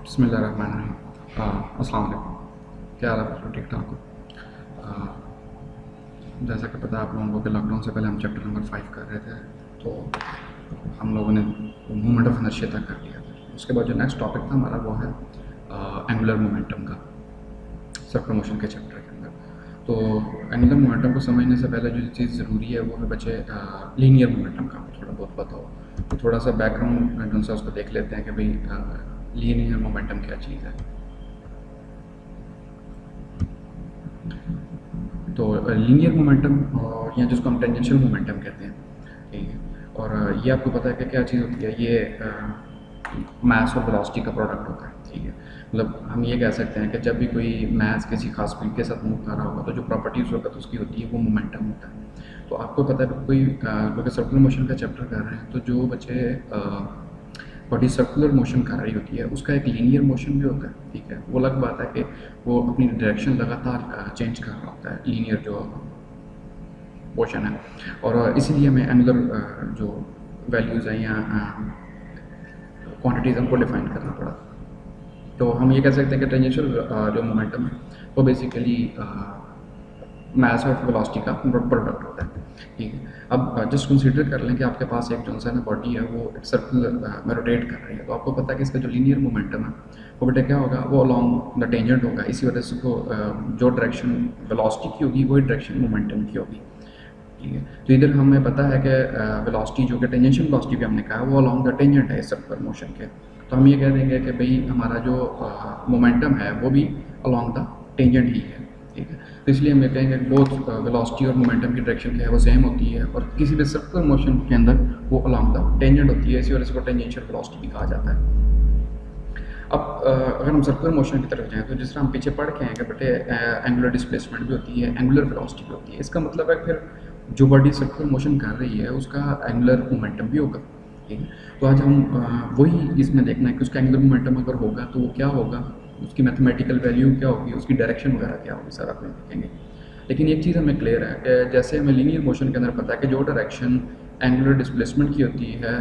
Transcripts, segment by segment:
बिस्मिल्लाहिर्रहमानिर्रहीम। अस्सलाम वालेकुम। क्या हाल है? ठीक ठाक हो? जैसा कि पता है आप लोगों को कि लॉकडाउन से पहले हम चैप्टर नंबर 5 कर रहे थे, तो हम लोगों ने मूवमेंट ऑफ इनर्शिया तक कर लिया था। उसके बाद जो नेक्स्ट टॉपिक था हमारा वो है एंगुलर मोमेंटम का, सर्कुलर मोशन के चैप्टर के अंदर। तो एंगुलर मोमेंटम को समझने से पहले जो चीज़ ज़रूरी है वो है बच्चे लीनियर मोमेंटम का थोड़ा बहुत पता हो। तो थोड़ा सा बैकग्राउंड जो है उसको देख लेते हैं कि भाई लीनियर मोमेंटम क्या चीज़ है। तो लीनियर मोमेंटम या जिसको हम टेंजेंशियल मोमेंटम कहते हैं, ठीक है। और ये आपको पता है कि क्या चीज़ होती है, ये मास और वेलोसिटी का प्रोडक्ट होता है, ठीक है। मतलब हम ये कह सकते हैं कि जब भी कोई मास किसी खास स्पीड के साथ मूव कर रहा होगा तो जो प्रॉपर्टीज़ होगा तो उसकी होती है वो मोमेंटम होता है। तो आपको पता है कोई क्योंकि सर्कुलर मोशन का चैप्टर कर रहे हैं, तो जो बच्चे बॉडी सर्कुलर मोशन कर रही होती है उसका एक लीनियर मोशन भी होता है, ठीक है। वो अलग बात है कि वो अपनी डायरेक्शन लगातार चेंज कर रहा होता है, लीनियर जो मोशन है। और इसीलिए हमें एंगुलर जो वैल्यूज़ हैं या क्वांटिटीज़ हमको डिफाइन करना पड़ा। तो हम ये कह सकते हैं कि टेंजेंशियल जो मोमेंटम है वो बेसिकली मास और वेलोसिटी का प्रोडक्ट होता है, ठीक है। अब जस्ट कंसीडर कर लें कि आपके पास एक जो है बॉडी है वो एक सर्कुलर में रोटेट कर रही है, तो आपको पता है कि इसका जो लीनियर मोमेंटम है वो बेटा क्या होगा, वो अलॉन्ग द टेंजेंट होगा। इसी वजह से को जो डायरेक्शन वेलोसिटी की होगी वही डायरेक्शन मोमेंटम की होगी, ठीक है। तो इधर हमें पता है कि वेलोसिटी जो कि टेंजेंशियल वेलोसिटी भी हमने कहा वो अलॉन्ग द टेंजेंट है सर्कुलर मोशन के। तो हम ये कह देंगे कि भाई हमारा जो मोमेंटम है वो भी अलॉन्ग द टेंजेंट ही है, ठीक है। तो इसलिए हम ये कहेंगे बोथ वेलोसिटी और मोमेंटम की डायरेक्शन क्या है वो सेम होती है, और किसी भी सर्कुलर मोशन के अंदर वो अलॉन्ग द टेंजेंट होती है। इसी वजह से को टेंजेंशियल वेलोसिटी भी कहा जाता है। अब अगर हम सर्कुलर मोशन की तरफ जाएं तो जिस तरह हम पीछे पढ़ के हैं कि बेटे एंगुलर डिस्प्लेसमेंट भी होती है, एंगुलर वेलोसिटी भी होती है। इसका मतलब है फिर जो बॉडी सर्कुलर मोशन कर रही है उसका एंगुलर मोमेंटम भी होगा, ठीक है। तो आज हम वही इसमें देखना है कि उसका एंगुलर मोमेंटम अगर होगा तो वो क्या होगा, उसकी मैथमेटिकल वैल्यू क्या होगी, उसकी डायरेक्शन वगैरह क्या होगी, सारा कुछ देखेंगे। लेकिन एक चीज़ हमें क्लियर है कि जैसे हमें लीनियर मोशन के अंदर पता है कि जो डायरेक्शन एंगुलर डिस्प्लेसमेंट की होती है,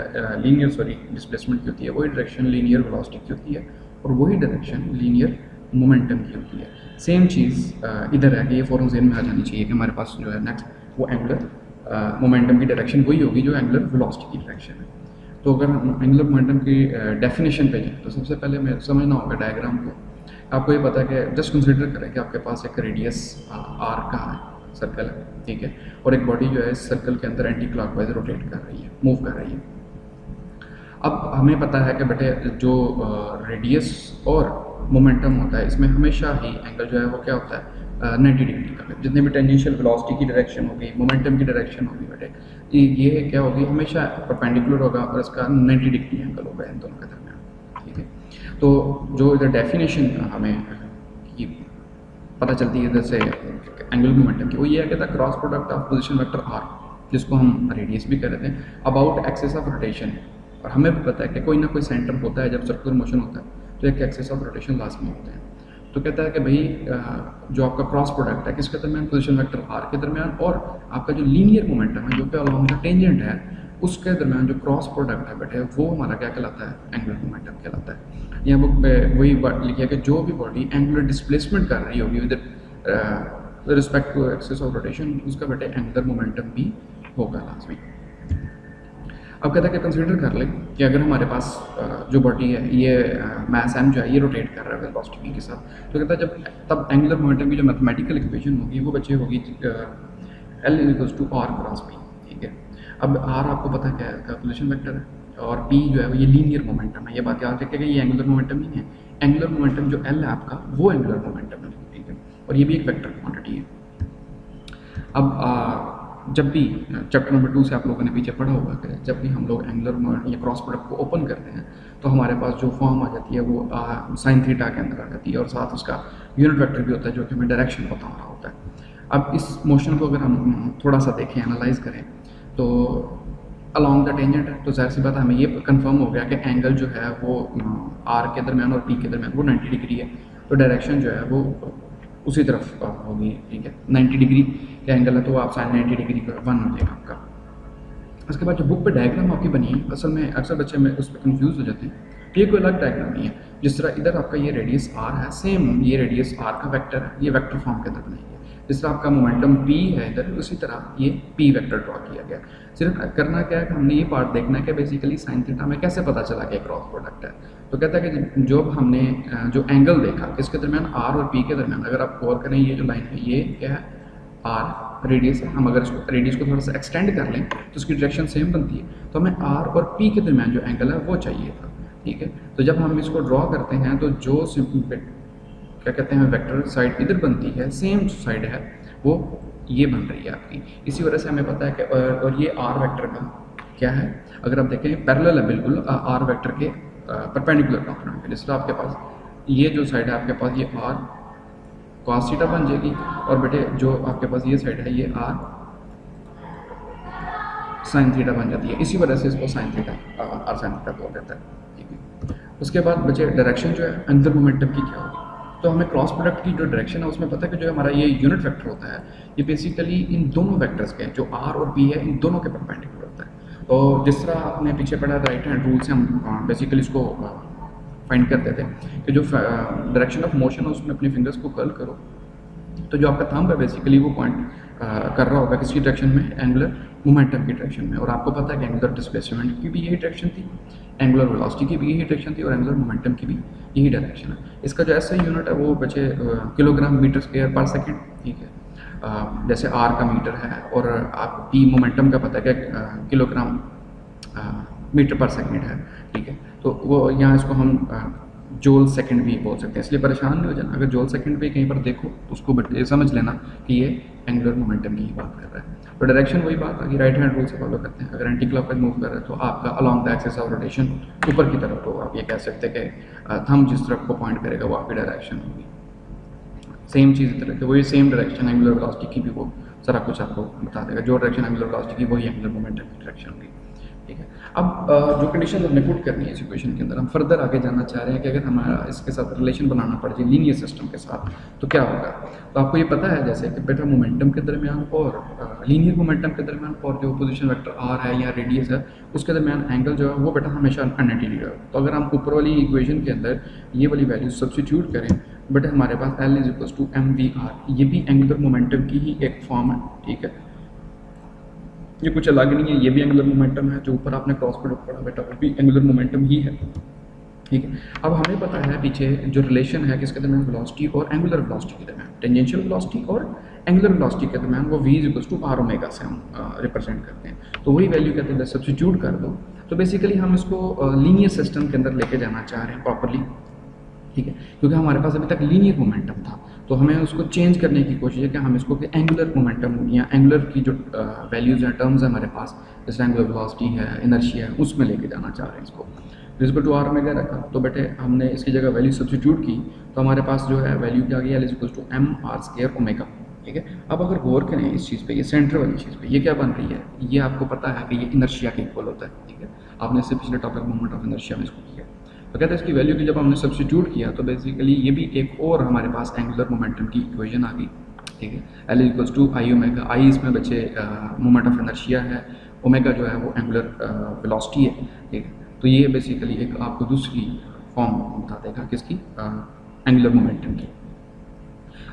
लीनियर डिस्प्लेसमेंट की होती है, वही डायरेक्शन लीनियर वेलोसिटी की होती है, और वही डायरेक्शन लीनियर मोमेंटम की होती है। सेम चीज़ इधर है कि ये फ़ौरन ज़हन में आ जानी चाहिए कि हमारे पास जो है नेक्स्ट वो एंगुलर मोमेंटम की डायरेक्शन वही होगी जो एंगुलर वेलोसिटी की डायरेक्शन है। तो अगर हम एंगुलर मोमेंटम की डेफिनेशन पे जाएँ तो सबसे पहले हमें समझना होगा डायग्राम को। आपको ये पता है कि जस्ट कंसिडर करें कि आपके पास एक रेडियस आर का है, सर्कल है, ठीक है, और एक बॉडी जो है इस सर्कल के अंदर एंटी क्लॉकवाइज रोटेट कर रही है, मूव कर रही है। अब हमें पता है कि बेटे जो रेडियस और मोमेंटम होता है इसमें हमेशा ही एंगल जो है वो क्या होता है 90 डिग्री का। जितने भी टेंजेंशियल वेलोसिटी की डायरेक्शन होगी, मोमेंटम की डायरेक्शन होगी बेटे ये क्या होगी, हमेशा परपेंडिकुलर होगा और इसका 90 डिग्री एंगल होगा इन दोनों के दरमियान, ठीक है। तो जो इधर डेफिनेशन हमें की पता चलती है इधर से एंगुलर मोमेंटम की, वो ये है कि the cross product of position vector R, जिसको हम रेडियस भी कहते हैं, अबाउट एक्सिस ऑफ रोटेशन। और हमें भी पता है कि कोई ना कोई सेंटर होता है जब सर्कुलर मोशन होता है तो एक एक्सिस ऑफ रोटेशन लाजमी होते हैं। तो कहता है कि भाई जो आपका क्रॉस प्रोडक्ट है किसके दरमियान, पोजीशन वेक्टर आर के दरमियान, और आपका जो लीनियर मोमेंटम है जो कि अलॉन्ग द टेंजेंट है उसके दरमियान जो क्रॉस प्रोडक्ट है बेटे वो हमारा क्या कहलाता है, एंगुलर मोमेंटम कहलाता है। यहाँ बुक पे वही बात लिखी है कि जो भी बॉडी एंगुलर डिस्प्लेसमेंट कर रही होगी with respect to axis of rotation उसका बेटे एंगुलर मोमेंटम भी होगा लाजमी। अब कहता है कि कंसिडर कर लें कि अगर हमारे पास जो बॉडी है ये मास m जो है ये रोटेट कर रहा है वेलोसिटी के साथ, तो कहता है जब तब एंगुलर मोमेंटम की जो मैथमेटिकल इक्वेशन होगी वो बच्चे होगी L = R क्रॉस P, ठीक है। अब R आपको पता है क्या है, पोजीशन वेक्टर है, और P जो है ये लीनियर मोमेंटम है। ये बात याद रखिएगा, ये एंगुलर मोमेंटम नहीं है। एंगुलर मोमेंटम जो L है आपका वो एंगुलर मोमेंटम है, ठीक है, और ये भी एक वेक्टर क्वान्टिटी है। अब जब भी चैप्टर नंबर 2 से आप लोगों ने पीछे पढ़ा होगा कि जब भी हम लोग एंगुलर या क्रॉस प्रोडक्ट को ओपन करते हैं तो हमारे पास जो फॉर्म आ जाती है वो साइन थीटा के अंदर आ जाती है, और साथ उसका यूनिट वेक्टर भी होता है जो कि हमें डायरेक्शन बता रहा होता है। अब इस मोशन को अगर हम थोड़ा सा देखें, एनालाइज करें, तो अलॉन्ग द टेंजेंट है, तो जाहिर सी बात है हमें ये कंफर्म हो गया कि एंगल जो है वो आर के दरमियान और पी के दरमियान वो 90 डिग्री है। तो डायरेक्शन जो है वो उसी तरफ होगी, ठीक है। 90 डिग्री का एंगल है तो आप साइन 90 डिग्री का 1 हो जाएगा आपका। उसके बाद जो बुक पे डायग्राम आपकी बनी है, असल में अक्सर बच्चे में उस पर कन्फ्यूज़ हो जाते हैं। ये कोई अलग डायग्राम नहीं है, जिस तरह इधर आपका ये रेडियस r है, सेम ये रेडियस r का वेक्टर है, ये वेक्टर फॉर्म के अंदर बनाइए। जिस तरह आपका मोमेंटम p है इधर, उसी तरह ये p वेक्टर ड्रॉ किया गया। सिर्फ करना क्या है कि हमने ये पार्ट देखना है कि बेसिकली साइन थीटा में कैसे पता चला कि क्रॉस प्रोडक्ट है। तो कहता है कि जो हमने जो एंगल देखा किसके दरमियान, r और p के दरमियान, अगर आप गौर करें ये जो लाइन है ये क्या है, r रेडियस है। हम अगर इसको रेडियस को थोड़ा सा एक्सटेंड कर लें तो उसकी डायरेक्शन सेम बनती है। तो हमें r और p के दरमियान जो एंगल है वो चाहिए था, ठीक है। तो जब हम इसको ड्रॉ करते हैं तो जो क्या कहते हैं वेक्टर साइड इधर बनती है, सेम साइड है वो ये बन रही है आपकी। इसी वजह से हमें पता है कि और ये r वेक्टर का क्या है, अगर आप देखें पैरेलल है बिल्कुल r वेक्टर के परपेंडिकुलर कंपोनेंट के। जिस तरह आपके पास ये जो साइड है आपके पास ये r cos थीटा बन जाएगी, और बेटे जो आपके पास ये साइड है ये r sin थीटा बन जाती है। इसी वजह से इसको sin theta r sin theta बोल देता है, ठीक है। उसके बाद बचे डायरेक्शन जो है एंगुलर मोमेंटम की क्या होगी। तो हमें क्रॉस प्रोडक्ट की जो डायरेक्शन है उसमें पता है कि जो हमारा ये यूनिट वेक्टर होता है ये बेसिकली इन दोनों वेक्टर्स के जो r और p है इन दोनों के परपेंडिकुलर होता है। तो जिस तरह आपने पीछे पढ़ा राइट हैंड रूल से हम बेसिकली इसको फाइंड करते थे कि जो डायरेक्शन ऑफ मोशन है उसमें अपनी फिंगर्स को कर्ल करो, तो जो आपका थंब है बेसिकली वो पॉइंट कर रहा होगा किसकी डायरेक्शन में, एंगुलर मोमेंटम की डायरेक्शन में। और आपको पता है कि एंगुलर डिस्प्लेसमेंट की भी यही डायरेक्शन थी, एंगुलर वेलोसिटी की भी यही डायरेक्शन थी, और एंगुलर मोमेंटम की भी यही डायरेक्शन है। इसका जो ऐसा यूनिट है वो बचे किलोग्राम मीटर स्क्वायर पर सेकेंड, ठीक है। जैसे r का मीटर है और आप p मोमेंटम का पता है कि किलोग्राम मीटर पर सेकेंड है, ठीक है। तो वो यहाँ इसको हम जोल सेकंड भी बोल सकते हैं, इसलिए परेशान नहीं हो जाना। अगर जोल सेकंड भी कहीं पर देखो तो उसको समझ लेना कि ये एंगुलर मोमेंटम की ही बात कर रहा है। तो डायरेक्शन वही बात आ गई, राइट हैंड रूल से फॉलो करते हैं। अगर एंटी क्लॉकवाइज मूव कर रहे हैं तो आपका along the axis of rotation ऊपर की तरफ, तो आप ये कह सकते हैं कि थंब जिस तरफ को पॉइंट करेगा वो आपकी डायरेक्शन होगी। सेम चीज़ इस वही सेम डायरेक्शन एंगुलर वेलोसिटी की भी वो सारा कुछ आपको बता देगा। जो डायरेक्शन एंगुलर वेलोसिटी की वही एंगुलर मोमेंटम की डायरेक्शन होगी, ठीक है। अब जो कंडीशन हमने पुट करनी है इस इक्वेशन के अंदर, हम फर्दर आगे जानना चाह रहे हैं कि अगर हमारा इसके साथ रिलेशन बनाना पड़ जाए लीनियर सिस्टम के साथ तो क्या होगा। तो आपको ये पता है जैसे कि बेटा मोमेंटम के दरमियान और लीनियर मोमेंटम के दरमियान और जो पोजीशन वेक्टर r है या रेडियस है उसके दरमियान एंगल जो है वो बेटा हमेशा अननेटी रहेगा। तो अगर हम ऊपर वाली इक्वेशन के अंदर ये वाली वैल्यू सब्स्टिट्यूट करें, बेटा हमारे पास L = mvr, ये भी एंगुलर मोमेंटम की ही एक फॉर्म है, ठीक है। ये कुछ अलग नहीं है, ये भी एंगुलर मोमेंटम है। जो ऊपर आपने क्रॉस प्रोडक्ट पढ़ा बेटा वो भी एंगुलर मोमेंटम ही है, ठीक है। अब हमें पता है पीछे जो रिलेशन है किसके दरमियान, वेलोसिटी और एंगुलर वेलोसिटी के दरमियान, टेंजेंशियल वेलोसिटी और एंगुलर वेलोसिटी के दरमियान, वो v = r ओमेगा से हम रिप्रेजेंट करते हैं। तो वही वैल्यू कहते हैं सब्स्टिट्यूट कर दो। तो बेसिकली हम इसको लीनियर सिस्टम के अंदर लेके जाना चाह रहे हैं प्रॉपरली, ठीक है। क्योंकि हमारे पास अभी तक लीनियर मोमेंटम था तो हमें उसको चेंज करने की कोशिश है कि हम इसको कि एंगुलर मोमेंटम या एंगुलर की जो वैल्यूज़ हैं, टर्म्स हैं हमारे पास, जैसे एंगुलर वेलोसिटी है, इनर्शिया है, उसमें लेके जाना चाह रहे हैं इसको। रिजल्ट टू r ओमेगा रखा, तो बेटे हमने इसकी जगह वैल्यू सब्स्टिट्यूट की तो हमारे पास जो है वैल्यू क्या आ गई, L = mr² ओमेगा, ठीक है। अब अगर गौर करें इस चीज़ पे, ये सेंटर वाली चीज़ पे ये क्या बन रही है, ये आपको पता है कि ये इनर्शिया के इक्वल होता है, ठीक है। आपने इससे पिछले टॉपिक मोमेंट ऑफ इनर्शिया में इसको किया। तो कहते हैं इसकी वैल्यू की जब हमने सब्स्टिट्यूट किया तो बेसिकली ये भी एक और हमारे पास एंगुलर मोमेंटम की इक्वेशन आ गई, ठीक है। L = I ओमेगा, I इसमें बचे मोमेंट ऑफ इनर्शिया है, ओमेगा जो है वो एंगुलर वेलोसिटी है, ठीक है। तो ये बेसिकली एक आपको दूसरी फॉर्म बता देगा किसकी, एंगुलर मोमेंटम की।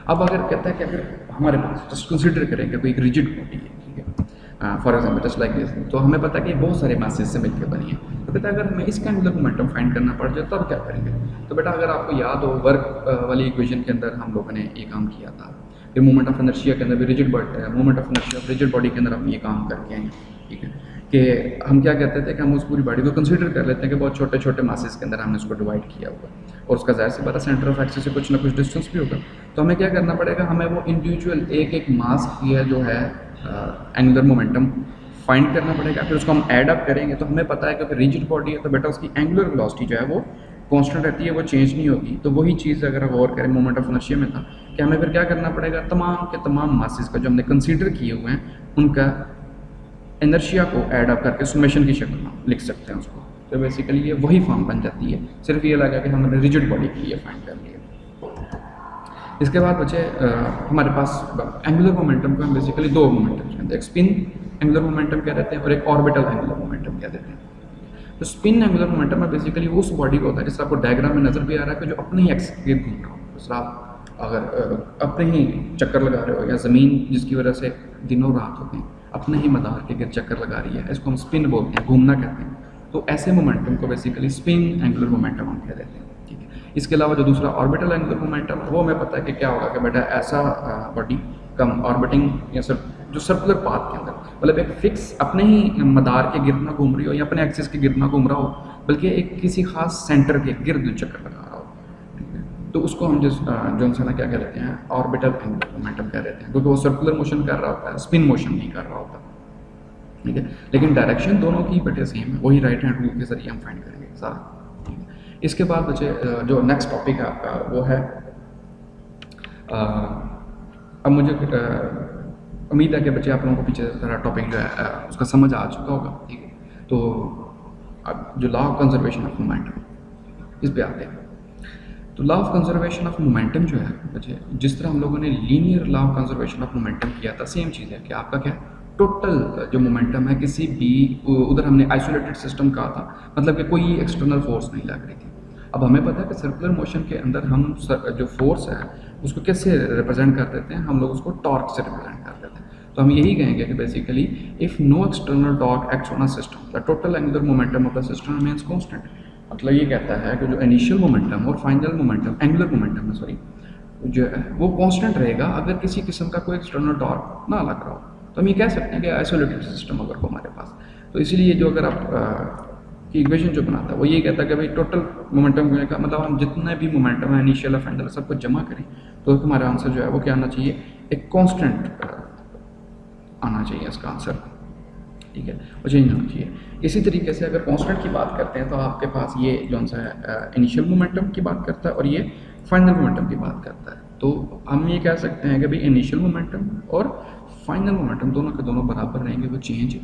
अब अगर कहता है कि अगर हमारे पास जस्ट कंसिडर करें कि कोई एक रिजिड बॉडी है, ठीक है, for example just like this, तो हमें पता है कि बहुत सारे मासेस से मिलकर बनी है। तो बेटा अगर हमें इसका एंगुलर मोमेंटम फाइंड करना पड़ जाए तब क्या करेंगे। तो बेटा अगर आपको याद हो वर्क वाली इक्वेशन के अंदर हम लोगों ने ये काम किया था, फिर मोमेंट ऑफ इनर्शिया के अंदर भी rigid body, moment of inertia of rigid body के अंदर हम ये काम करके आए, ठीक है। कि हम क्या कहते थे कि हम उस पूरी बॉडी को कंसीडर कर लेते हैं कि बहुत छोटे छोटे मासेस के अंदर हमने उसको डिवाइड किया हुआ और उसका जाहिर सी बात है सेंटर ऑफ एक्सिस से कुछ ना कुछ डिस्टेंस भी होगा। तो हमें क्या करना पड़ेगा, हमें वो इंडिविजुअल एक एक मास की है जो है एंगुलर मोमेंटम फाइंड करना पड़ेगा। फिर उसको हम ऐड अप करेंगे तो हमें पता है कि रिजिड बॉडी है तो बेटा उसकी एंगुलर वेलोसिटी जो है वो कांस्टेंट रहती है, वो चेंज नहीं होगी। तो वही चीज़ अगर गौर करें मोमेंट ऑफ इनर्शिया में था कि हमें फिर क्या करना पड़ेगा, तमाम के तमाम मासेस का जो हमने कंसीडर किए हुए हैं उनका इनर्शिया को ऐड अप करके समेशन की शक्ल में लिख सकते हैं उसको। तो बेसिकली ये वही फॉर्म बन जाती है, सिर्फ ये लगा कि हमने रिजिड बॉडी के लिए फाइंड कर लिया। इसके बाद बचे हमारे पास एंगुलर मोमेंटम को हम बेसिकली दो मोमेंटम कहते हैं, एक स्पिन एंगुलर मोमेंटम कह देते हैं और एक ऑर्बिटल एंगुलर मोमेंटम कह देते हैं। तो स्पिन एंगुलर मोमेंटम में बेसिकली उस बॉडी को होता है, जैसे आपको डायग्राम में नजर भी आ रहा है कि जो अपने ही एक्सिस के घूम रहा हो। दूसरा आप अगर अपने ही चक्कर लगा रहे हो, या ज़मीन जिसकी वजह से दिनों रात होते हैं अपने ही मदार के गिर चक्कर लगा रही है, इसको हम स्पिन बोलते हैं, घूमना कहते हैं। तो ऐसे मोमेंटम को बेसिकली स्पिन एंगुलर मोमेंटम हम कह देते हैं, ठीक है। इसके अलावा जो दूसरा ऑर्बिटल एंगुलर मोमेंटम है, वो हमें पता है कि क्या होगा कि बेटा ऐसा बॉडी कम ऑर्बिटिंग या जो सर्कुलर पाथ के अंदर, मतलब एक फिक्स अपने ही मदार के गिर्द ना घूम रही हो या अपने एक्सिस के गिर्द ना घूम रहा हो, बल्कि एक किसी खास सेंटर के गिर्द चक्कर लगा रहा हो, ठीक है। तो उसको हम जो ना क्या कह देते हैं, ऑर्बिटल एंगुलर मोमेंटम कह देते हैं, क्योंकि वो सर्कुलर मोशन कर रहा होता है, स्पिन मोशन नहीं कर रहा होता, ठीक है। लेकिन डायरेक्शन दोनों की बेटे सेम है, वही राइट हैंड रूल के जरिए हम फाइंड करेंगे सारा, ठीक है। इसके बाद बचे जो नेक्स्ट टॉपिक है आपका वो है, अब मुझे उम्मीद है कि बच्चे आप लोगों को पीछे सारा टॉपिक जो है उसका समझ आ चुका होगा, ठीक है। तो अब जो law of conservation of momentum, इस पे आते हैं। तो law of conservation of momentum जो है बच्चे, जिस तरह हम लोगों ने linear law of conservation of momentum किया था, सेम चीज़ है कि आपका क्या टोटल जो मोमेंटम है किसी भी, उधर हमने आइसोलेटेड सिस्टम कहा था, मतलब कि कोई एक्सटर्नल फोर्स नहीं लग रही थी। अब हमें पता है कि सर्कुलर मोशन के अंदर हम जो फोर्स है उसको कैसे रिप्रेजेंट कर देते हैं, हम लोग उसको टॉर्क से रिप्रेजेंट कर देते हैं। तो हम यही कहेंगे कि basically if no external torque acts on a system the total angular momentum of the system remains constant. मतलब ये कहता है कि जो इनिशियल मोमेंटम और फाइनल मोमेंटम, एंगुलर मोमेंटम है सॉरी, जो है वो कांस्टेंट रहेगा अगर किसी किस्म का कोई एक्सटर्नल टॉर्क ना लग रहा हो। तो हम ये कह सकते हैं कि आइसोलेटेड सिस्टम अगर हो हमारे पास, तो इसीलिए जो अगर आप की इक्वेशन जो बनाता है वो ये कहता है कि भाई टोटल मोमेंटम का मतलब हम जितने भी मोमेंटम है इनिशियल और फाइनल सबको जमा करें तो हमारा आंसर जो है वो क्या आना चाहिए, एक कांस्टेंट आना चाहिए इसका आंसर, ठीक है, वो चेंज होना चाहिए। इसी तरीके से अगर कांस्टेंट की बात करते हैं तो आपके पास ये जो सा है इनिशियल मोमेंटम की बात करता है और ये फाइनल मोमेंटम की बात करता है। तो हम ये कह सकते हैं कि भाई इनिशियल मोमेंटम और फाइनल मोमेंटम दोनों के दोनों बराबर रहेंगे, वो चेंज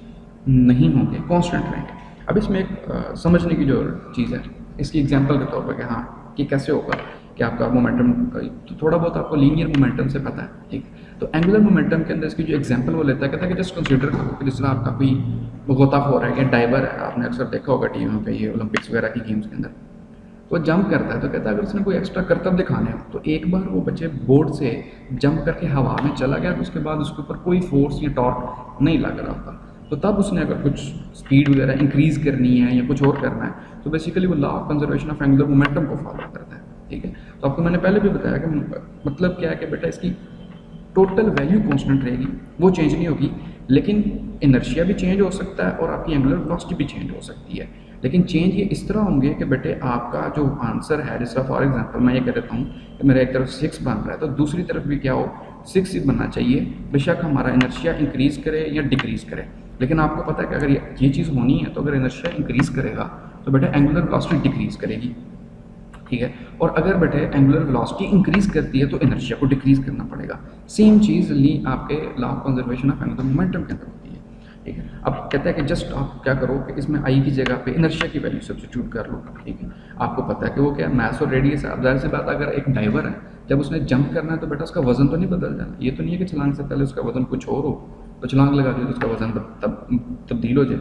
नहीं होंगे, कांस्टेंट रहेंगे। अब इसमें एक समझने की जो चीज़ है, इसकी एग्जांपल के तौर पर कि हाँ कि कैसे होगा कि आपका मोमेंटम, तो थोड़ा बहुत आपको लीनियर मोमेंटम से पता है, ठीक। तो एंगुलर मोमेंटम के अंदर इसकी जो एग्जांपल वो लेता है, कहता है कि जस्ट कंसीडर करो कि जिस तरह आपका कोई गोताखोर है या डाइवर है, आपने अक्सर देखा होगा टीवी पे ये ओलंपिक्स वगैरह की गेम्स के अंदर, वो जंप करता है तो कहता है अगर उसने कोई एक्स्ट्रा करतब दिखाने हो तो एक बार वो बच्चे बोर्ड से जंप करके हवा में चला गया तो उसके बाद उसके ऊपर कोई फोर्स या टॉर्क नहीं लग रहा होता, तो तब उसने अगर कुछ स्पीड वगैरह इंक्रीज करनी है या कुछ और करना है तो बेसिकली वो law of conservation of angular momentum को फॉलो करता है, ठीक है। तो आपको मैंने पहले भी बताया कि मतलब क्या है कि बेटा इसकी टोटल वैल्यू कांस्टेंट रहेगी, वो चेंज नहीं होगी, लेकिन इनर्शिया भी चेंज हो सकता है और आपकी एंगुलर वेलोसिटी भी चेंज हो सकती है। लेकिन चेंज ये इस तरह होंगे कि बेटे आपका जो आंसर है, जैसा फॉर एग्जांपल मैं ये कह देता हूँ कि मेरा एक तरफ 6 बन रहा है तो दूसरी तरफ भी क्या हो 6 ही बनना चाहिए, बेशक हमारा इनर्शिया इंक्रीज करे या डिक्रीज करे। लेकिन आपको पता है कि अगर ये चीज़ होनी है तो अगर इनर्शिया इंक्रीज करेगा तो बेटा एंगुलर वेलोसिटी डिक्रीज करेगी, ठीक है। और अगर बेटे एंगुलर वेलोसिटी इंक्रीज करती है तो इनर्शिया को डिक्रीज करना पड़ेगा। सेम चीज़ ली आपके law of conservation of angular momentum के अंदर होती है, ठीक है। अब कहता है कि जस्ट आप क्या करो कि इसमें आई की जगह पे इनर्शिया की वैल्यू सब्स्टिट्यूट कर लो, ठीक है। आपको पता है कि वो क्या मास और रेडियस है। अब जाहिर सी बात अगर एक डाइवर है जब उसने जंप करना है तो बेटा उसका वजन तो नहीं बदल जाना, ये तो नहीं है कि छलांग से पहले उसका वजन कुछ और हो तो छलांग लगा दी तो उसका वजन तब्दील हो जाए।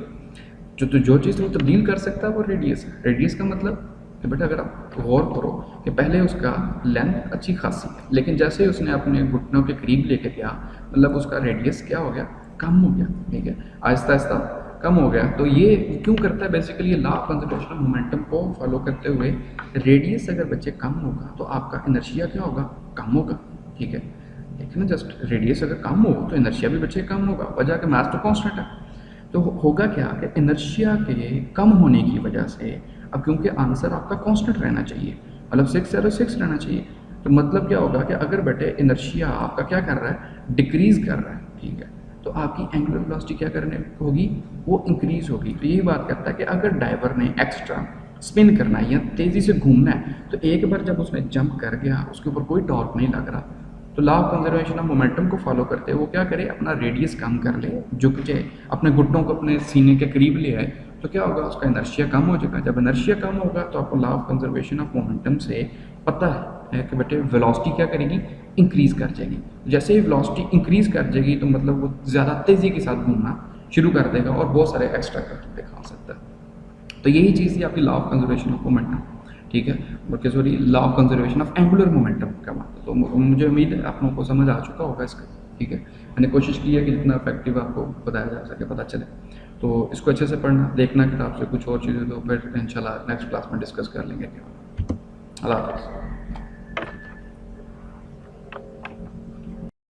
जो चीज़ वो तब्दील कर सकता है वो रेडियस है। रेडियस का मतलब कि बेटा अगर आप गौर करो कि पहले उसका लेंथ अच्छी खासी है, लेकिन जैसे ही उसने अपने घुटनों के करीब लेके गया मतलब उसका रेडियस क्या हो गया, कम हो गया, ठीक है, आहिस्ता आहिस्ता कम हो गया। तो ये क्यों करता है, बेसिकली ये law of conservation of momentum को फॉलो करते हुए रेडियस अगर बच्चे कम होगा तो आपका इनर्शिया क्या होगा, कम होगा, ठीक है। लेकिन जस्ट रेडियस अगर कम हो तो इनर्शिया भी बच्चे कम होगा, वजह के मास तो कांस्टेंट है। तो होगा क्या कि इनर्शिया के कम होने की वजह से, अब क्योंकि आंसर आपका कांस्टेंट रहना चाहिए, मतलब 6 रहना चाहिए, तो मतलब क्या होगा कि अगर बेटे इनर्शिया आपका क्या कर रहा है, डिक्रीज कर रहा है, ठीक है, तो आपकी एंगुलर वेलोसिटी क्या करने होगी, वो इंक्रीज होगी। तो यही बात करता है कि अगर डाइवर ने एक्स्ट्रा स्पिन करना है या तेज़ी से घूमना है तो एक बार जब उसने जंप कर गया उसके ऊपर कोई टॉर्क नहीं लग रहा, तो law of conservation of momentum को फॉलो करते हुए वो क्या करे, अपना रेडियस कम कर ले, झुक जाए, अपने घुटनों को अपने सीने के करीब ले आए, तो क्या होगा, उसका इनर्शिया कम हो जाएगा। जब इनर्शिया कम होगा तो आपको law of conservation of momentum से पता है कि बेटे वेलोसिटी क्या करेगी, इंक्रीज कर जाएगी। जैसे ही वेलोसिटी इंक्रीज कर जाएगी तो मतलब वो ज़्यादा तेज़ी के साथ घूमना शुरू कर देगा और बहुत सारे एक्स्ट्रा करतब दिखा सकता है, तो यही चीज़ थी आपकी law of conservation of momentum, ठीक है, बल्कि sorry law of conservation of angular momentum क्या बात है। तो मुझे उम्मीद है आप लोगों को समझ आ चुका होगा इसका, ठीक है। मैंने कोशिश की है कि जितना इफेक्टिव आपको बताया जा सके, पता चले। तो इसको अच्छे से पढ़ना, देखना किताब से, कुछ और चीज़ें तो फिर इंशाल्लाह नेक्स्ट क्लास में डिस्कस कर लेंगे। अल्लाह हाफ़िज़।